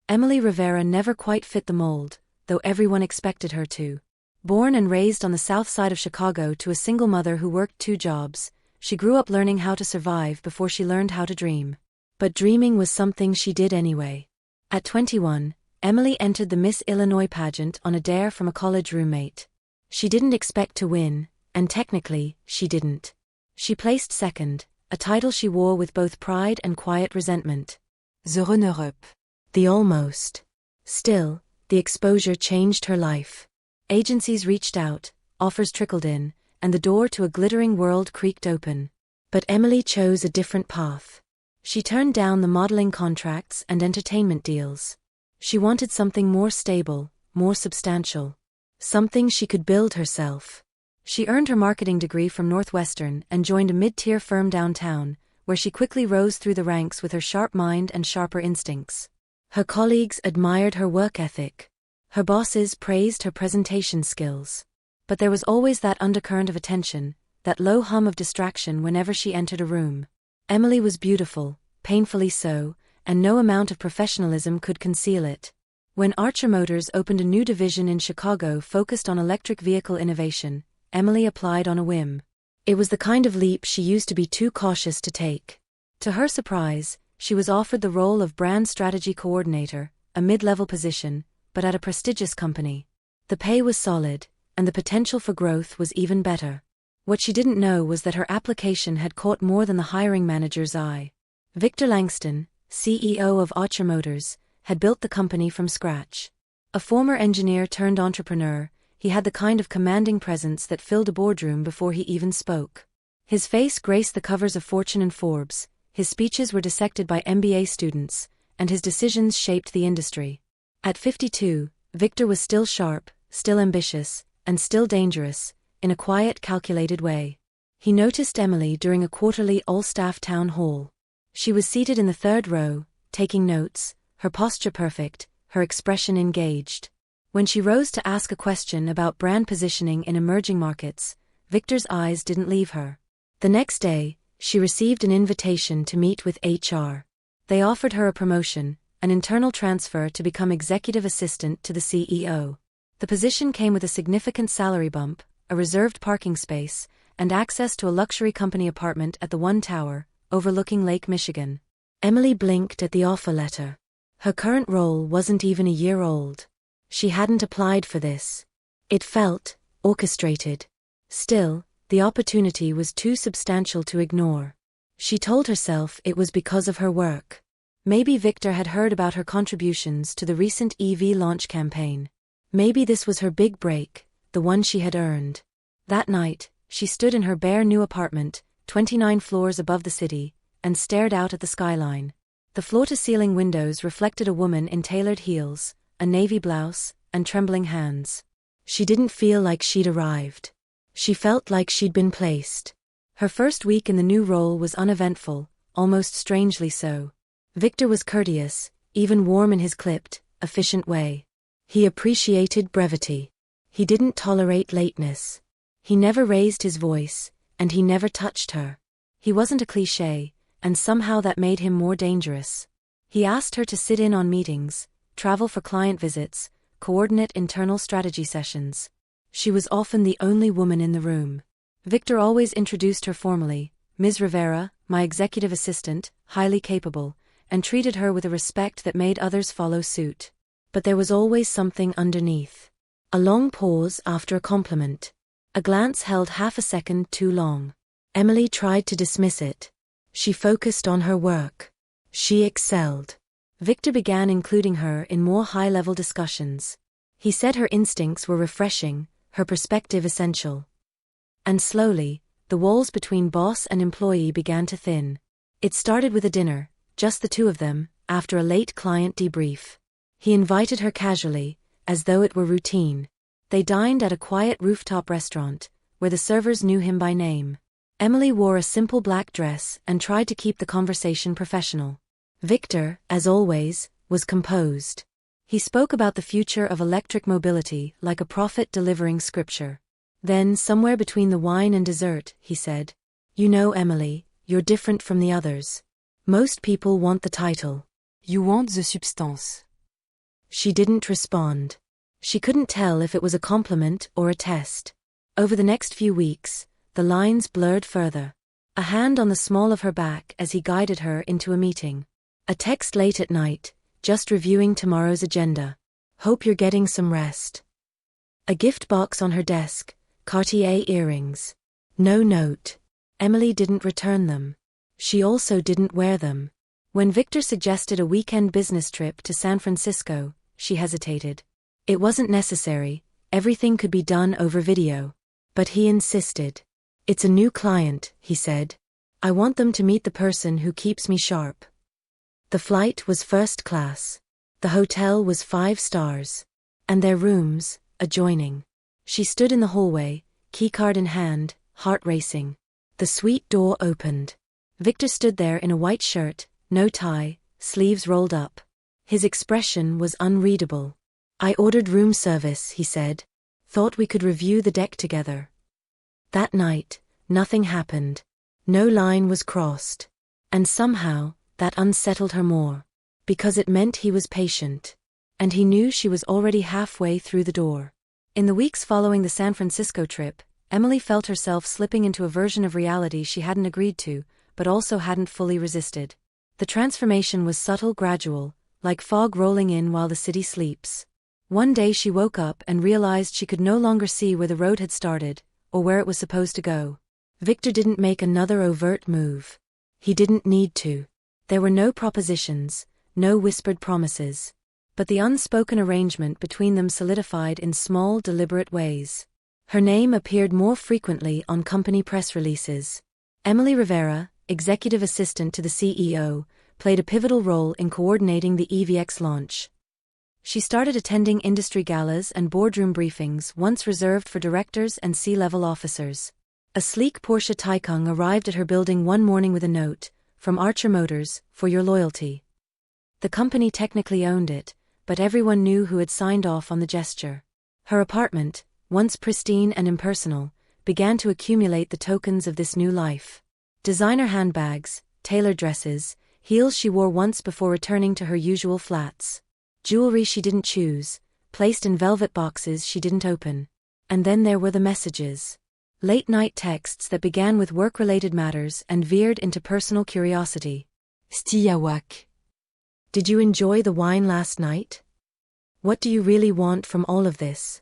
Emily Rivera never quite fit the mold, though everyone expected her to. Born and raised on the south side of Chicago to a single mother who worked 2 jobs, she grew up learning how to survive before she learned how to dream. But dreaming was something she did anyway. At 21, Emily entered the Miss Illinois pageant on a dare from a college roommate. She didn't expect to win, and technically, she didn't. She placed second, a title she wore with both pride and quiet resentment. The runner-up. The almost. Still, the exposure changed her life. Agencies reached out, offers trickled in, and the door to a glittering world creaked open. But Emily chose a different path. She turned down the modeling contracts and entertainment deals. She wanted something more stable, more substantial. Something she could build herself. She earned her marketing degree from Northwestern and joined a mid-tier firm downtown, where she quickly rose through the ranks with her sharp mind and sharper instincts. Her colleagues admired her work ethic. Her bosses praised her presentation skills. But there was always that undercurrent of attention, that low hum of distraction whenever she entered a room. Emily was beautiful, painfully so, and no amount of professionalism could conceal it. When Archer Motors opened a new division in Chicago focused on electric vehicle innovation, Emily applied on a whim. It was the kind of leap she used to be too cautious to take. To her surprise, she was offered the role of brand strategy coordinator, a mid-level position, but at a prestigious company. The pay was solid, and the potential for growth was even better. What she didn't know was that her application had caught more than the hiring manager's eye. Victor Langston, CEO of Archer Motors, had built the company from scratch. A former engineer turned entrepreneur, he had the kind of commanding presence that filled a boardroom before he even spoke. His face graced the covers of Fortune and Forbes, his speeches were dissected by MBA students, and his decisions shaped the industry. At 52, Victor was still sharp, still ambitious, and still dangerous, in a quiet, calculated way. He noticed Emily during a quarterly all-staff town hall. She was seated in the 3rd row, taking notes, her posture perfect, her expression engaged. When she rose to ask a question about brand positioning in emerging markets, Victor's eyes didn't leave her. The next day, she received an invitation to meet with HR. They offered her a promotion, an internal transfer to become executive assistant to the CEO. The position came with a significant salary bump, a reserved parking space, and access to a luxury company apartment at the One Tower, overlooking Lake Michigan. Emily blinked at the offer letter. Her current role wasn't even a year old. She hadn't applied for this. It felt orchestrated. Still, the opportunity was too substantial to ignore. She told herself it was because of her work. Maybe Victor had heard about her contributions to the recent EV launch campaign. Maybe this was her big break, the one she had earned. That night, she stood in her bare new apartment, 29 floors above the city, and stared out at the skyline. The floor-to-ceiling windows reflected a woman in tailored heels, a navy blouse, and trembling hands. She didn't feel like she'd arrived. She felt like she'd been placed. Her first week in the new role was uneventful, almost strangely so. Victor was courteous, even warm in his clipped, efficient way. He appreciated brevity. He didn't tolerate lateness. He never raised his voice, and he never touched her. He wasn't a cliché, and somehow that made him more dangerous. He asked her to sit in on meetings, travel for client visits, coordinate internal strategy sessions. She was often the only woman in the room. Victor always introduced her formally, Ms. Rivera, my executive assistant, highly capable, and treated her with a respect that made others follow suit. But there was always something underneath. A long pause after a compliment. A glance held half a second too long. Emily tried to dismiss it. She focused on her work. She excelled. Victor began including her in more high-level discussions. He said her instincts were refreshing, her perspective essential. And slowly, the walls between boss and employee began to thin. It started with a dinner, just the two of them, after a late client debrief. He invited her casually, as though it were routine. They dined at a quiet rooftop restaurant, where the servers knew him by name. Emily wore a simple black dress and tried to keep the conversation professional. Victor, as always, was composed. He spoke about the future of electric mobility like a prophet delivering scripture. Then, somewhere between the wine and dessert, he said, "You know, Emily, you're different from the others. Most people want the title. You want the substance. She didn't respond. She couldn't tell if it was a compliment or a test. Over the next few weeks, the lines blurred further. A hand on the small of her back as he guided her into a meeting. A text late at night, just reviewing tomorrow's agenda. Hope you're getting some rest. A gift box on her desk, Cartier earrings. No note. Emily didn't return them. She also didn't wear them. When Victor suggested a weekend business trip to San Francisco, she hesitated. It wasn't necessary, everything could be done over video. But he insisted. It's a new client, he said. I want them to meet the person who keeps me sharp. The flight was first class. The hotel was 5 stars. And their rooms, adjoining. She stood in the hallway, keycard in hand, heart racing. The suite door opened. Victor stood there in a white shirt, no tie, sleeves rolled up. His expression was unreadable. I ordered room service, he said. Thought we could review the deck together. That night, nothing happened. No line was crossed. And somehow, that unsettled her more. Because it meant he was patient. And he knew she was already halfway through the door. In the weeks following the San Francisco trip, Emily felt herself slipping into a version of reality she hadn't agreed to, but also hadn't fully resisted. The transformation was subtle, gradual, like fog rolling in while the city sleeps. One day she woke up and realized she could no longer see where the road had started, or where it was supposed to go. Victor didn't make another overt move. He didn't need to. There were no propositions, no whispered promises. But the unspoken arrangement between them solidified in small, deliberate ways. Her name appeared more frequently on company press releases. Emily Rivera, executive assistant to the CEO, played a pivotal role in coordinating the EVX launch. She started attending industry galas and boardroom briefings once reserved for directors and C-level officers. A sleek Porsche Tycoon arrived at her building one morning with a note, "From Archer Motors, for your loyalty." The company technically owned it, but everyone knew who had signed off on the gesture. Her apartment, once pristine and impersonal, began to accumulate the tokens of this new life. Designer handbags, tailored dresses, heels she wore once before returning to her usual flats. Jewelry she didn't choose, placed in velvet boxes she didn't open. And then there were the messages. Late-night texts that began with work-related matters and veered into personal curiosity. Stijawak. Did you enjoy the wine last night? What do you really want from all of this?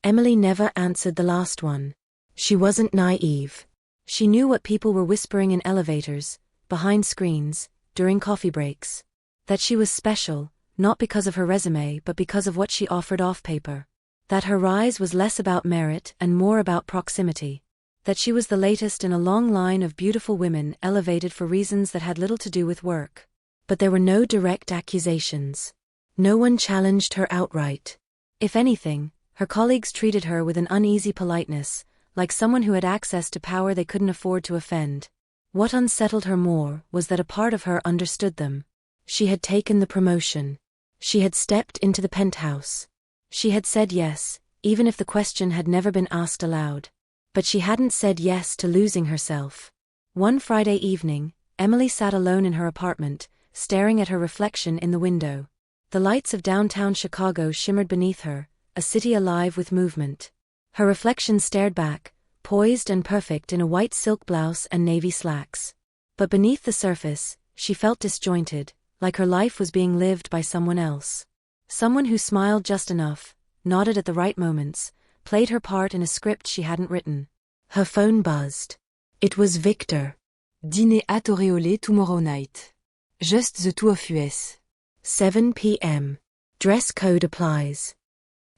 Emily never answered the last one. She wasn't naive. She knew what people were whispering in elevators, behind screens, during coffee breaks. That she was special, not because of her resume but because of what she offered off paper. That her rise was less about merit and more about proximity. That she was the latest in a long line of beautiful women elevated for reasons that had little to do with work. But there were no direct accusations. No one challenged her outright. If anything, her colleagues treated her with an uneasy politeness, like someone who had access to power they couldn't afford to offend. What unsettled her more was that a part of her understood them. She had taken the promotion. She had stepped into the penthouse. She had said yes, even if the question had never been asked aloud. But she hadn't said yes to losing herself. One Friday evening, Emily sat alone in her apartment, staring at her reflection in the window. The lights of downtown Chicago shimmered beneath her, a city alive with movement. Her reflection stared back, poised and perfect in a white silk blouse and navy slacks. But beneath the surface, she felt disjointed, like her life was being lived by someone else. Someone who smiled just enough, nodded at the right moments, played her part in a script she hadn't written. Her phone buzzed. It was Victor. Dîner at Auréolé tomorrow night. Just the two of us. 7 p.m. Dress code applies.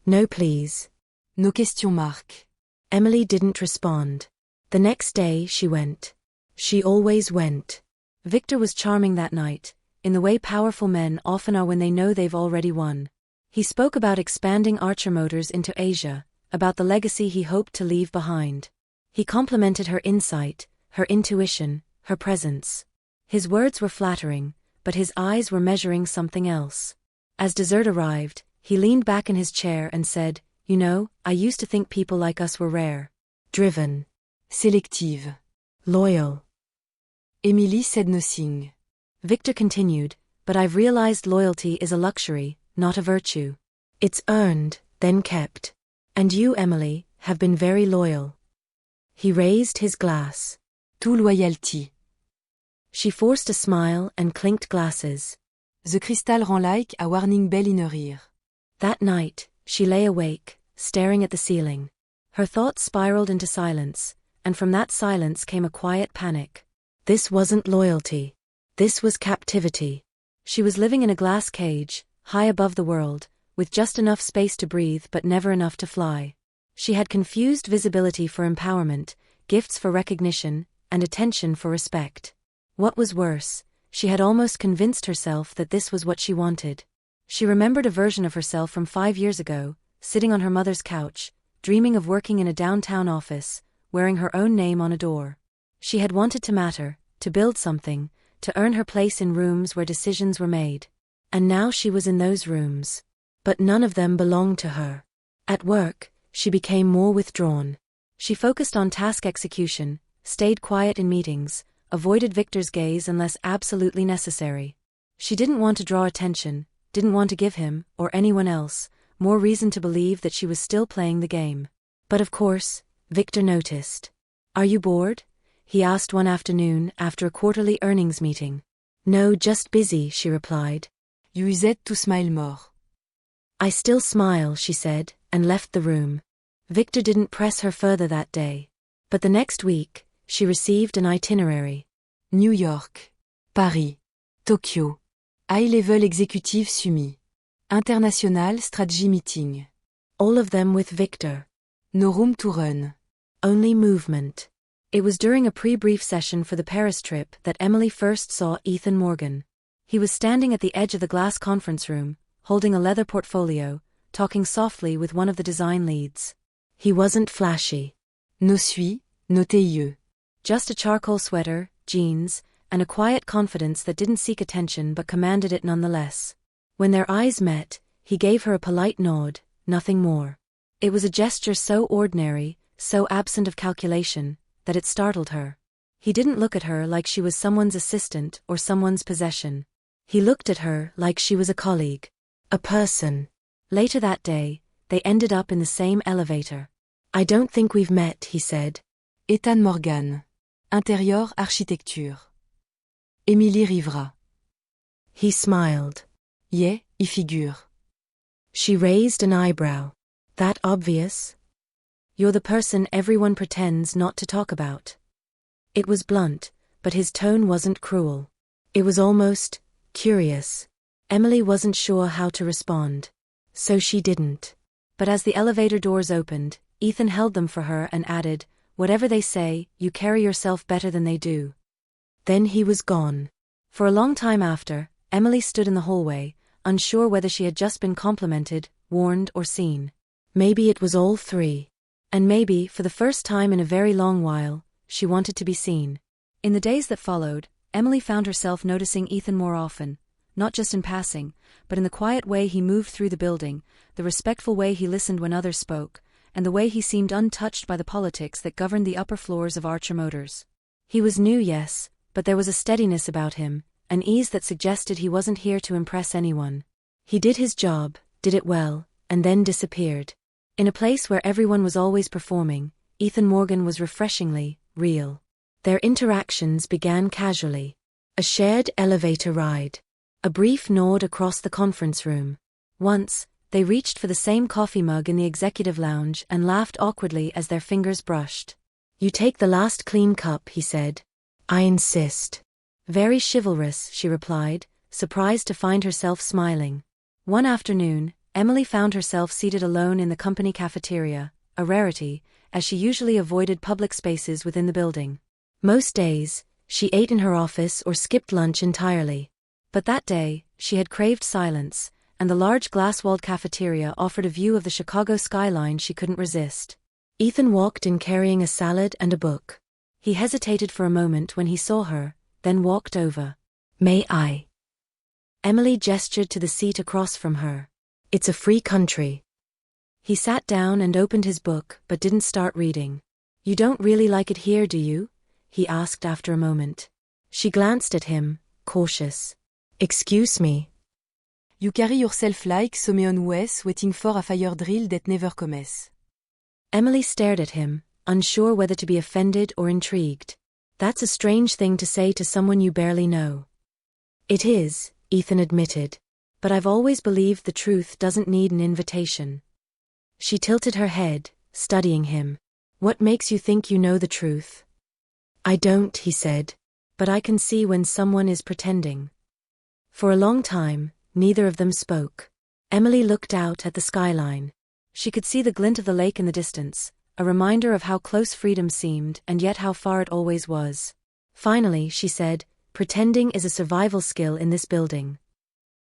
No please. No question mark. Emily didn't respond. The next day she went. She always went. Victor was charming that night, in the way powerful men often are when they know they've already won. He spoke about expanding Archer Motors into Asia, about the legacy he hoped to leave behind. He complimented her insight, her intuition, her presence. His words were flattering, but his eyes were measuring something else. As dessert arrived, he leaned back in his chair and said, "You know, I used to think people like us were rare. Driven. Selective. Loyal." Emily said nothing. Victor continued, "But I've realized loyalty is a luxury, not a virtue. It's earned, then kept. And you, Emily, have been very loyal. He raised his glass. Tout loyalty. She forced a smile and clinked glasses. The crystal rend like a warning bell in her ear. That night, she lay awake, staring at the ceiling. Her thoughts spiraled into silence, and from that silence came a quiet panic. This wasn't loyalty. This was captivity. She was living in a glass cage, high above the world, with just enough space to breathe but never enough to fly. She had confused visibility for empowerment, gifts for recognition, and attention for respect. What was worse, she had almost convinced herself that this was what she wanted. She remembered a version of herself from 5 years ago, sitting on her mother's couch, dreaming of working in a downtown office, wearing her own name on a door. She had wanted to matter, to build something, to earn her place in rooms where decisions were made. And now she was in those rooms. But none of them belonged to her. At work, she became more withdrawn. She focused on task execution, stayed quiet in meetings, avoided Victor's gaze unless absolutely necessary. She didn't want to draw attention, didn't want to give him, or anyone else, more reason to believe that she was still playing the game. But of course, Victor noticed. "Are you bored?" he asked one afternoon after a quarterly earnings meeting. "No, just busy," she replied. You used to smile more. "I still smile," she said, and left the room. Victor didn't press her further that day. But the next week, she received an itinerary. New York, Paris, Tokyo. High-level executive summit. International strategy meeting. All of them with Victor. No room to run. Only movement. It was during a pre-brief session for the Paris trip that Emily first saw Ethan Morgan. He was standing at the edge of the glass conference room, holding a leather portfolio, talking softly with one of the design leads. He wasn't flashy. No suis, no tailleux. Just a charcoal sweater, jeans, and a quiet confidence that didn't seek attention but commanded it nonetheless. When their eyes met, he gave her a polite nod, nothing more. It was a gesture so ordinary, so absent of calculation, that it startled her. He didn't look at her like she was someone's assistant or someone's possession. He looked at her like she was a colleague. A person. Later that day, they ended up in the same elevator. "I don't think we've met," he said. Ethan Morgan. Intérieur architecture. Émilie Rivera. He smiled. Yeah, y figure. She raised an eyebrow. "That obvious? You're the person everyone pretends not to talk about." It was blunt, but his tone wasn't cruel. It was almost curious. Emily wasn't sure how to respond. So she didn't. But as the elevator doors opened, Ethan held them for her and added, "Whatever they say, you carry yourself better than they do." Then he was gone. For a long time after, Emily stood in the hallway, unsure whether she had just been complimented, warned, or seen. Maybe it was all three. And maybe, for the first time in a very long while, she wanted to be seen. In the days that followed, Emily found herself noticing Ethan more often, not just in passing, but in the quiet way he moved through the building, the respectful way he listened when others spoke, and the way he seemed untouched by the politics that governed the upper floors of Archer Motors. He was new, yes, but there was a steadiness about him, an ease that suggested he wasn't here to impress anyone. He did his job, did it well, and then disappeared. In a place where everyone was always performing, Ethan Morgan was refreshingly real. Their interactions began casually. A shared elevator ride. A brief nod across the conference room. Once, they reached for the same coffee mug in the executive lounge and laughed awkwardly as their fingers brushed. "You take the last clean cup," he said. "I insist." "Very chivalrous," she replied, surprised to find herself smiling. One afternoon, Emily found herself seated alone in the company cafeteria, a rarity, as she usually avoided public spaces within the building. Most days, she ate in her office or skipped lunch entirely. But that day, she had craved silence, and the large glass-walled cafeteria offered a view of the Chicago skyline she couldn't resist. Ethan walked in carrying a salad and a book. He hesitated for a moment when he saw her, then walked over. "May I?" Emily gestured to the seat across from her. "It's a free country." He sat down and opened his book but didn't start reading. "You don't really like it here, do you?" he asked after a moment. She glanced at him, cautious. "Excuse me." You carry yourself like some on wes waiting for a fire drill that never comes. Emily stared at him, unsure whether to be offended or intrigued. That's a strange thing to say to someone you barely know. It is, Ethan admitted. But I've always believed the truth doesn't need an invitation. She tilted her head, studying him. What makes you think you know the truth? I don't, he said. But I can see when someone is pretending. For a long time, neither of them spoke. Emily looked out at the skyline. She could see the glint of the lake in the distance, a reminder of how close freedom seemed and yet how far it always was. Finally, she said, pretending is a survival skill in this building.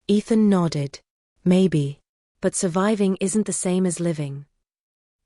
Ethan nodded. Maybe. But surviving isn't the same as living.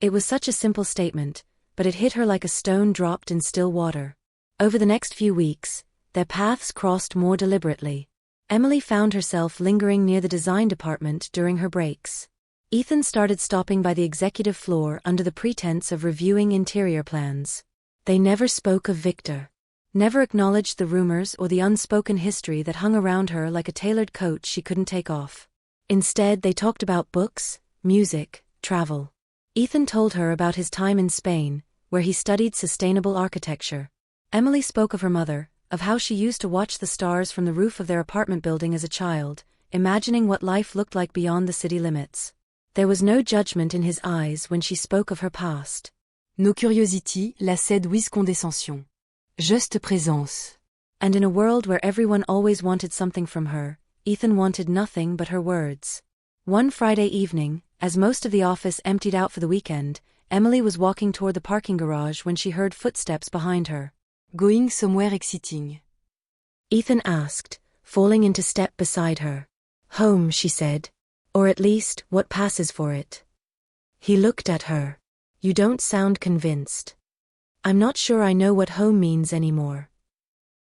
It was such a simple statement, but it hit her like a stone dropped in still water. Over the next few weeks, their paths crossed more deliberately. Emily found herself lingering near the design department during her breaks. Ethan started stopping by the executive floor under the pretense of reviewing interior plans. They never spoke of Victor. Never acknowledged the rumors or the unspoken history that hung around her like a tailored coat she couldn't take off. Instead, they talked about books, music, travel. Ethan told her about his time in Spain, where he studied sustainable architecture. Emily spoke of her mother, of how she used to watch the stars from the roof of their apartment building as a child, imagining what life looked like beyond the city limits. There was no judgment in his eyes when she spoke of her past. No curiosity, la cède with condescension. Juste présence. And in a world where everyone always wanted something from her, Ethan wanted nothing but her words. One Friday evening, as most of the office emptied out for the weekend, Emily was walking toward the parking garage when she heard footsteps behind her. Going somewhere exciting? Ethan asked, falling into step beside her. Home, she said. Or at least, what passes for it. He looked at her. You don't sound convinced. I'm not sure I know what home means anymore.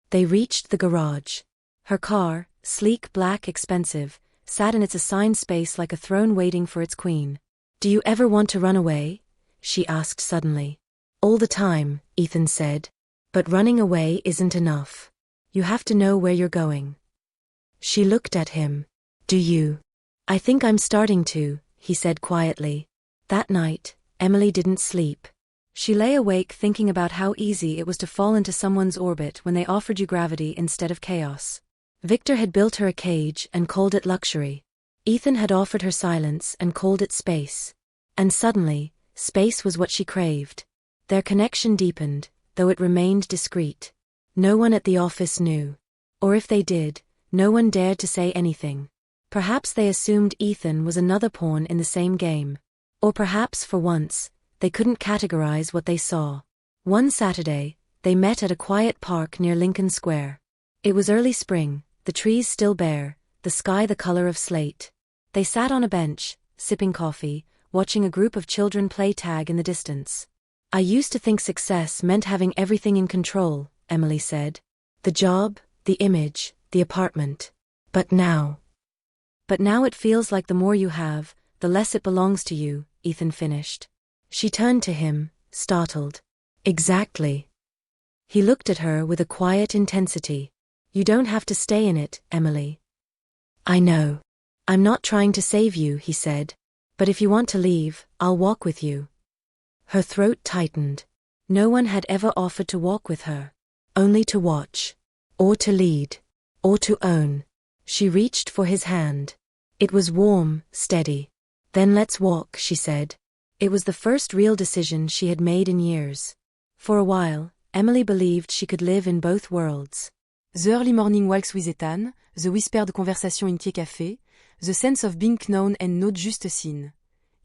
They reached the garage. Her car, sleek, black, expensive, sat in its assigned space like a throne waiting for its queen. Do you ever want to run away? She asked suddenly. All the time, Ethan said. But running away isn't enough. You have to know where you're going. She looked at him. Do you? I think I'm starting to, he said quietly. That night, Emily didn't sleep. She lay awake thinking about how easy it was to fall into someone's orbit when they offered you gravity instead of chaos. Victor had built her a cage and called it luxury. Ethan had offered her silence and called it space. And suddenly, space was what she craved. Their connection deepened, though it remained discreet. No one at the office knew. Or if they did, no one dared to say anything. Perhaps they assumed Ethan was another pawn in the same game. Or perhaps, for once, they couldn't categorize what they saw. One Saturday, they met at a quiet park near Lincoln Square. It was early spring, the trees still bare, the sky the color of slate. They sat on a bench, sipping coffee, watching a group of children play tag in the distance. I used to think success meant having everything in control, Emily said. The job, the image, the apartment. But now it feels like the more you have, the less it belongs to you, Ethan finished. She turned to him, startled. Exactly. He looked at her with a quiet intensity. You don't have to stay in it, Emily. I know. I'm not trying to save you, he said. But if you want to leave, I'll walk with you. Her throat tightened. No one had ever offered to walk with her. Only to watch. Or to lead. Or to own. She reached for his hand. It was warm, steady. Then let's walk, she said. It was the first real decision she had made in years. For a while, Emily believed she could live in both worlds. The early morning walks with Ethan, the whispered conversation in café, the sense of being known and not just seen.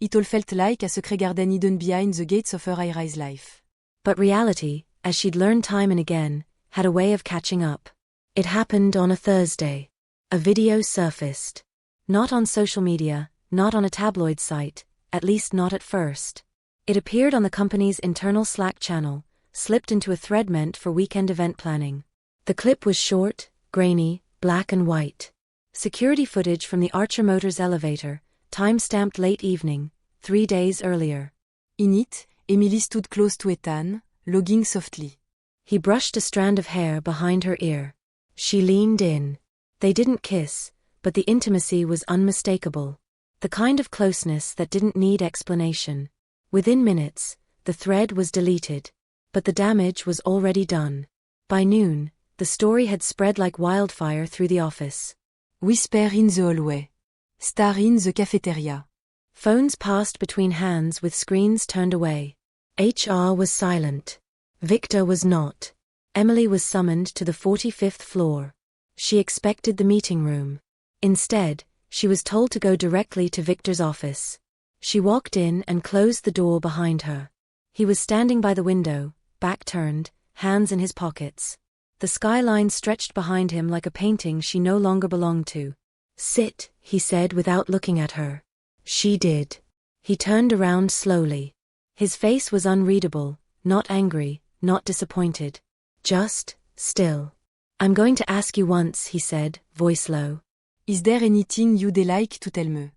It all felt like a secret garden hidden behind the gates of her high-rise life. But reality, as she'd learned time and again, had a way of catching up. It happened on a Thursday. A video surfaced. Not on social media, not on a tabloid site, at least not at first. It appeared on the company's internal Slack channel, slipped into a thread meant for weekend event planning. The clip was short, grainy, black and white. Security footage from the Archer Motors elevator, time-stamped late evening, 3 days earlier. In it, Emily stood close to Ethan, logging softly. He brushed a strand of hair behind her ear. She leaned in. They didn't kiss, but the intimacy was unmistakable. The kind of closeness that didn't need explanation. Within minutes, the thread was deleted. But the damage was already done. By noon, the story had spread like wildfire through the office. Whisper in the hallway. Star in the cafeteria. Phones passed between hands with screens turned away. HR was silent. Victor was not. Emily was summoned to the 45th floor. She expected the meeting room. Instead, she was told to go directly to Victor's office. She walked in and closed the door behind her. He was standing by the window, back turned, hands in his pockets. The skyline stretched behind him like a painting she no longer belonged to. "Sit," he said without looking at her. She did. He turned around slowly. His face was unreadable, not angry, not disappointed. Just still. "I'm going to ask you once," he said, voice low. Is there anything you'd like to tell me?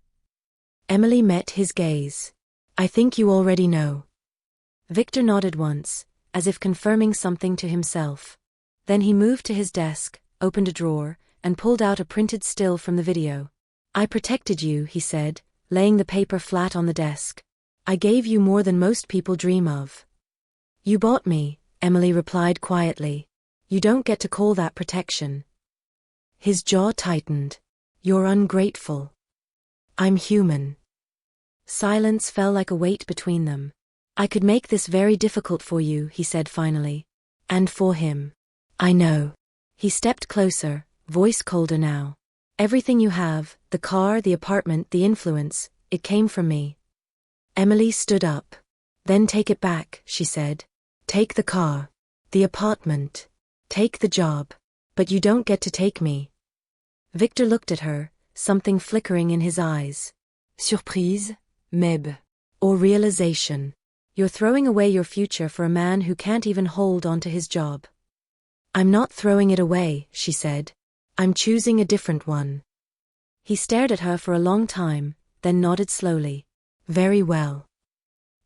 Emily met his gaze. "I think you already know." Victor nodded once, as if confirming something to himself. Then he moved to his desk, opened a drawer, and pulled out a printed still from the video. "I protected you," he said, laying the paper flat on the desk. "I gave you more than most people dream of." "You bought me," Emily replied quietly. "You don't get to call that protection." His jaw tightened. "You're ungrateful." "I'm human." Silence fell like a weight between them. "I could make this very difficult for you," he said finally. "And for him." "I know." He stepped closer, voice colder now. "Everything you have, the car, the apartment, the influence, it came from me." Emily stood up. "Then take it back," she said. "Take the car. The apartment. Take the job. But you don't get to take me." Victor looked at her, something flickering in his eyes. Surprise, Meb. Or realization. "You're throwing away your future for a man who can't even hold onto his job." "I'm not throwing it away," she said. "I'm choosing a different one." He stared at her for a long time, then nodded slowly. "Very well."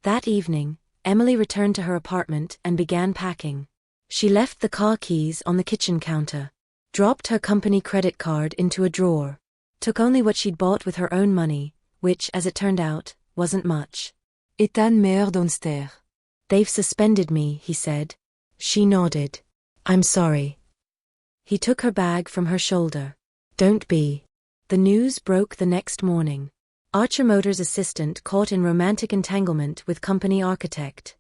That evening, Emily returned to her apartment and began packing. She left the car keys on the kitchen counter, dropped her company credit card into a drawer, took only what she'd bought with her own money, which, as it turned out, wasn't much. Ethan meurt downstairs. "They've suspended me," he said. She nodded. "I'm sorry." He took her bag from her shoulder. "Don't be." The news broke the next morning. Archer Motors' assistant caught in romantic entanglement with company architect.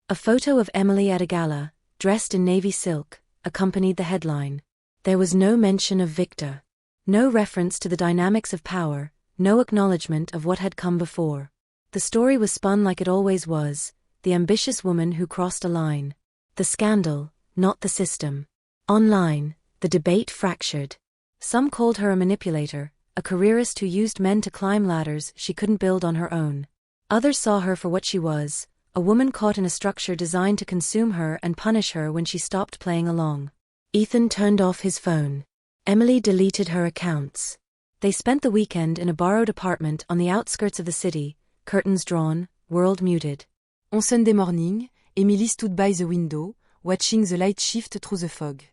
A photo of Emily at a gala, dressed in navy silk, accompanied the headline. There was no mention of Victor. No reference to the dynamics of power, no acknowledgement of what had come before. The story was spun like it always was, the ambitious woman who crossed a line. The scandal, not the system. Online, the debate fractured. Some called her a manipulator, a careerist who used men to climb ladders she couldn't build on her own. Others saw her for what she was, a woman caught in a structure designed to consume her and punish her when she stopped playing along. Ethan turned off his phone. Emily deleted her accounts. They spent the weekend in a borrowed apartment on the outskirts of the city, curtains drawn, world muted. On Sunday morning, Emily stood by the window, watching the light shift through the fog.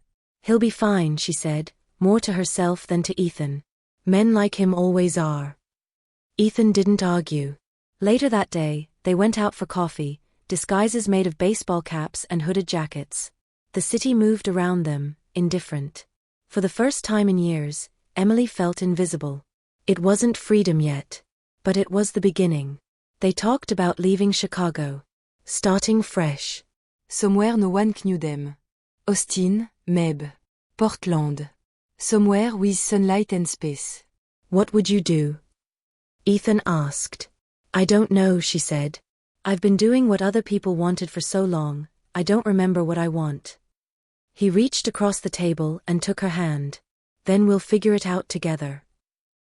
"He'll be fine," she said, more to herself than to Ethan. "Men like him always are." Ethan didn't argue. Later that day, they went out for coffee, disguises made of baseball caps and hooded jackets. The city moved around them, indifferent. For the first time in years, Emily felt invisible. It wasn't freedom yet. But it was the beginning. They talked about leaving Chicago. Starting fresh. Somewhere no one knew them. Austin, Meb. Portland. Somewhere with sunlight and space. "What would you do?" Ethan asked. "I don't know," she said. "I've been doing what other people wanted for so long, I don't remember what I want." He reached across the table and took her hand. "Then we'll figure it out together."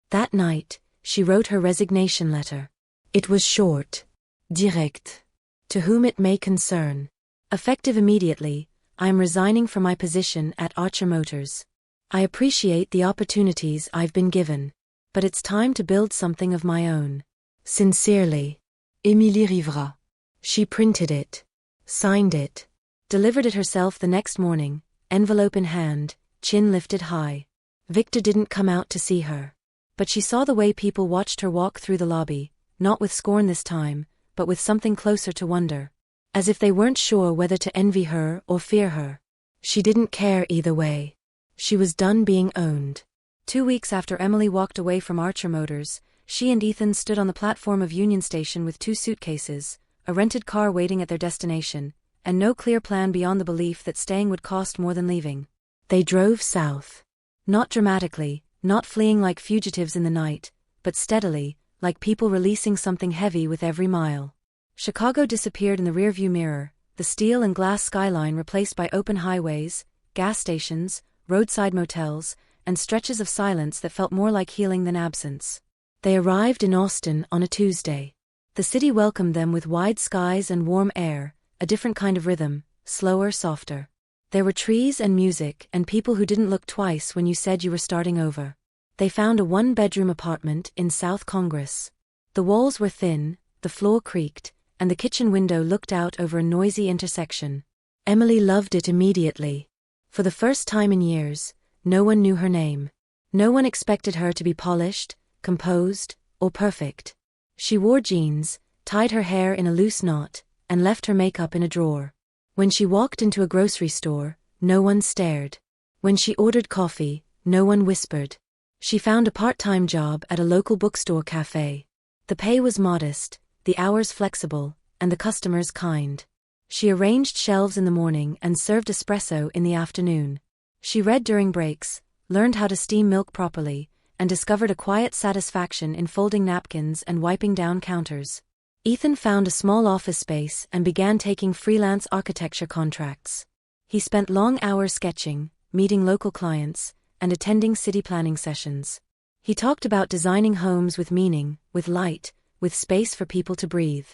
That night, she wrote her resignation letter. It was short. Direct. To whom it may concern. Effective immediately, I am resigning from my position at Archer Motors. I appreciate the opportunities I've been given. But it's time to build something of my own. Sincerely. Émilie Rivera. She printed it. Signed it. Delivered it herself the next morning, envelope in hand, chin lifted high. Victor didn't come out to see her. But she saw the way people watched her walk through the lobby, not with scorn this time, but with something closer to wonder. As if they weren't sure whether to envy her or fear her. She didn't care either way. She was done being owned. 2 weeks after Emily walked away from Archer Motors, she and Ethan stood on the platform of Union Station with 2 suitcases, a rented car waiting at their destination, and no clear plan beyond the belief that staying would cost more than leaving. They drove south. Not dramatically, not fleeing like fugitives in the night, but steadily, like people releasing something heavy with every mile. Chicago disappeared in the rearview mirror, the steel and glass skyline replaced by open highways, gas stations, roadside motels, and stretches of silence that felt more like healing than absence. They arrived in Austin on a Tuesday. The city welcomed them with wide skies and warm air, a different kind of rhythm, slower, softer. There were trees and music and people who didn't look twice when you said you were starting over. They found a 1-bedroom apartment in South Congress. The walls were thin, the floor creaked, and the kitchen window looked out over a noisy intersection. Emily loved it immediately. For the first time in years, no one knew her name. No one expected her to be polished, composed, or perfect. She wore jeans, tied her hair in a loose knot, and left her makeup in a drawer. When she walked into a grocery store, no one stared. When she ordered coffee, no one whispered. She found a part-time job at a local bookstore cafe. The pay was modest, the hours flexible, and the customers kind. She arranged shelves in the morning and served espresso in the afternoon. She read during breaks, learned how to steam milk properly, and discovered a quiet satisfaction in folding napkins and wiping down counters. Ethan found a small office space and began taking freelance architecture contracts. He spent long hours sketching, meeting local clients, and attending city planning sessions. He talked about designing homes with meaning, with light, with space for people to breathe.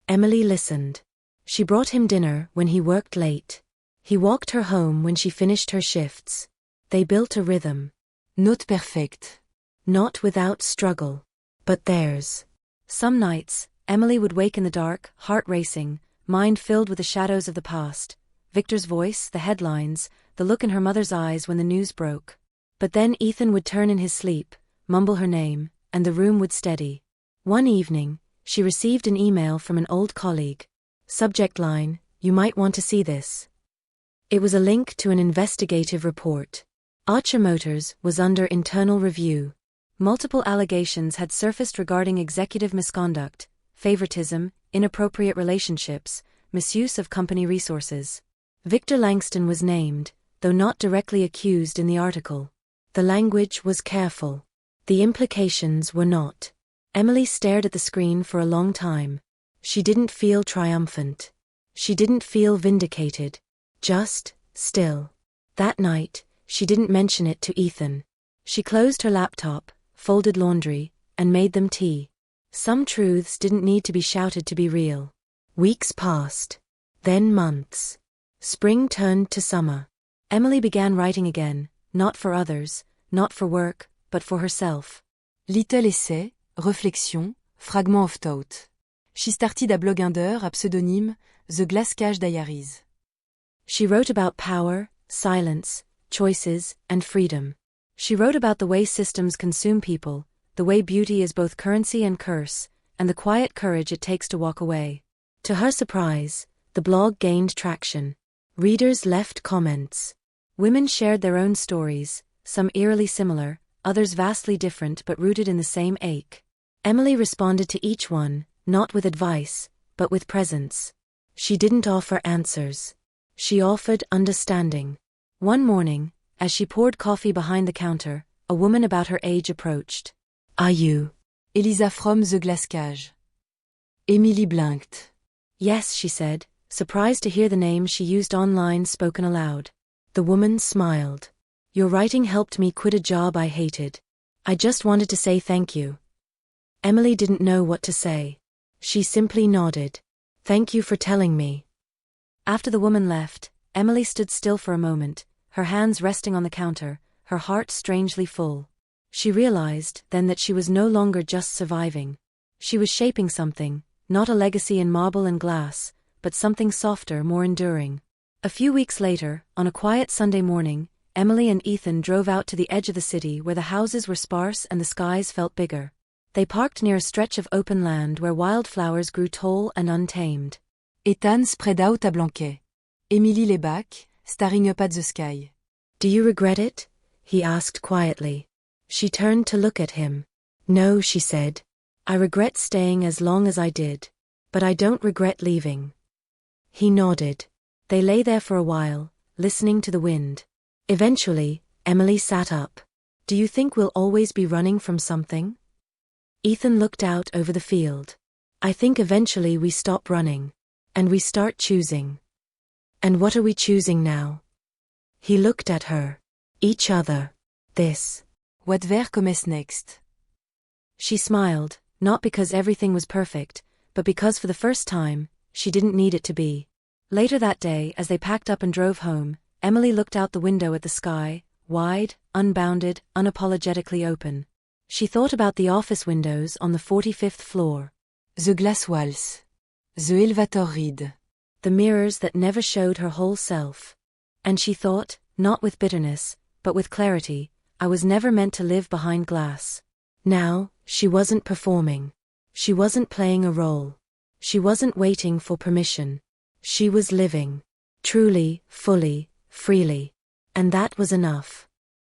Emily listened. She brought him dinner when he worked late. He walked her home when she finished her shifts. They built a rhythm. Not perfect. Not without struggle. But theirs. Some nights, Emily would wake in the dark, heart racing, mind filled with the shadows of the past. Victor's voice, the headlines, the look in her mother's eyes when the news broke. But then Ethan would turn in his sleep, mumble her name, and the room would steady. One evening, she received an email from an old colleague. Subject line, "You might want to see this." It was a link to an investigative report. Archer Motors was under internal review. Multiple allegations had surfaced regarding executive misconduct, favoritism, inappropriate relationships, misuse of company resources. Victor Langston was named, though not directly accused in the article. The language was careful. The implications were not. Emily stared at the screen for a long time. She didn't feel triumphant. She didn't feel vindicated. Just still. That night, she didn't mention it to Ethan. She closed her laptop, folded laundry, and made them tea. Some truths didn't need to be shouted to be real. Weeks passed. Then months. Spring turned to summer. Emily began writing again, not for others, not for work, but for herself. Little essay, réflexion, fragment of thought. She started a blog under a pseudonyme, The Glasscage Diaries. She wrote about power, silence, choices, and freedom. She wrote about the way systems consume people, the way beauty is both currency and curse, and the quiet courage it takes to walk away. To her surprise, the blog gained traction. Readers left comments. Women shared their own stories, some eerily similar, others vastly different but rooted in the same ache. Emily responded to each one, not with advice, but with presence. She didn't offer answers. She offered understanding. One morning, as she poured coffee behind the counter, a woman about her age approached. "Are you Elisa from The Glasscage?" Emily blinked. "Yes," she said, surprised to hear the name she used online spoken aloud. The woman smiled. "Your writing helped me quit a job I hated. I just wanted to say thank you." Emily didn't know what to say. She simply nodded. "Thank you for telling me." After the woman left, Emily stood still for a moment, her hands resting on the counter, her heart strangely full. She realized then that she was no longer just surviving. She was shaping something, not a legacy in marble and glass, but something softer, more enduring. A few weeks later, on a quiet Sunday morning, Emily and Ethan drove out to the edge of the city where the houses were sparse and the skies felt bigger. They parked near a stretch of open land where wildflowers grew tall and untamed. Ethan spread out à blanquet. Emily lay back, staring up at the sky. Do you regret it? He asked quietly. She turned to look at him. No, she said. I regret staying as long as I did. But I don't regret leaving. He nodded. They lay there for a while, listening to the wind. Eventually, Emily sat up. Do you think we'll always be running from something? Ethan looked out over the field. I think eventually we stop running. And we start choosing. And what are we choosing now? He looked at her. Each other. This. What ver comes next? She smiled, not because everything was perfect, but because for the first time, she didn't need it to be. Later that day, as they packed up and drove home, Emily looked out the window at the sky, wide, unbounded, unapologetically open. She thought about the office windows on the 45th floor. The glass walls. The elevator read. The mirrors that never showed her whole self. And she thought, not with bitterness, but with clarity, I was never meant to live behind glass. Now, she wasn't performing. She wasn't playing a role. She wasn't waiting for permission. She was living. Truly, fully, freely. And that was enough.